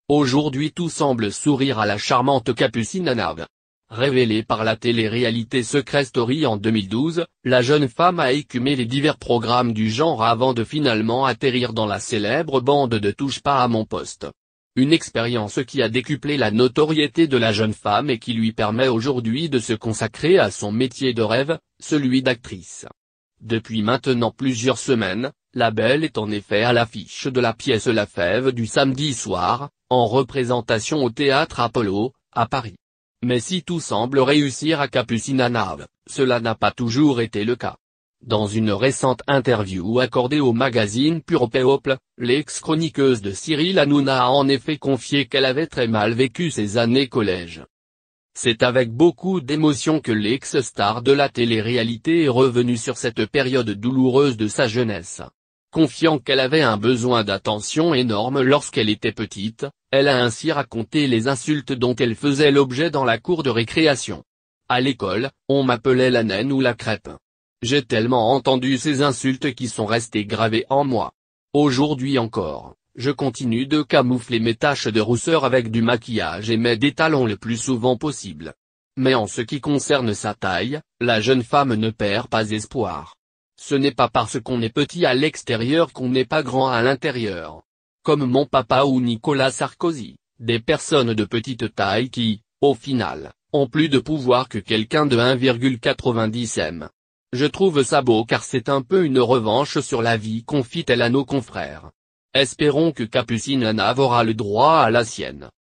Aujourd'hui tout semble sourire à la charmante Capucine Hanave. Révélée par la télé-réalité Secret Story en 2012, la jeune femme a écumé les divers programmes du genre avant de finalement atterrir dans la célèbre bande de Touche pas à mon poste. Une expérience qui a décuplé la notoriété de la jeune femme et qui lui permet aujourd'hui de se consacrer à son métier de rêve, celui d'actrice. Depuis maintenant plusieurs semaines, la belle est en effet à l'affiche de la pièce La Fève du samedi soir, en représentation au Théâtre Apollo, à Paris. Mais si tout semble réussir à Capucine Hanave, cela n'a pas toujours été le cas. Dans une récente interview accordée au magazine Pure People, l'ex-chroniqueuse de Cyril Hanouna a en effet confié qu'elle avait très mal vécu ses années collège. C'est avec beaucoup d'émotion que l'ex-star de la télé-réalité est revenue sur cette période douloureuse de sa jeunesse. Confiant qu'elle avait un besoin d'attention énorme lorsqu'elle était petite, elle a ainsi raconté les insultes dont elle faisait l'objet dans la cour de récréation. À l'école, on m'appelait la naine ou la crêpe. J'ai tellement entendu ces insultes qui sont restées gravées en moi. Aujourd'hui encore, je continue de camoufler mes taches de rousseur avec du maquillage et mets des talons le plus souvent possible. Mais en ce qui concerne sa taille, la jeune femme ne perd pas espoir. Ce n'est pas parce qu'on est petit à l'extérieur qu'on n'est pas grand à l'intérieur. Comme mon papa ou Nicolas Sarkozy, des personnes de petite taille qui, au final, ont plus de pouvoir que quelqu'un de 1,90 m. Je trouve ça beau car c'est un peu une revanche sur la vie confie-t-elle à nos confrères. Espérons que Capucine Hanave aura le droit à la sienne.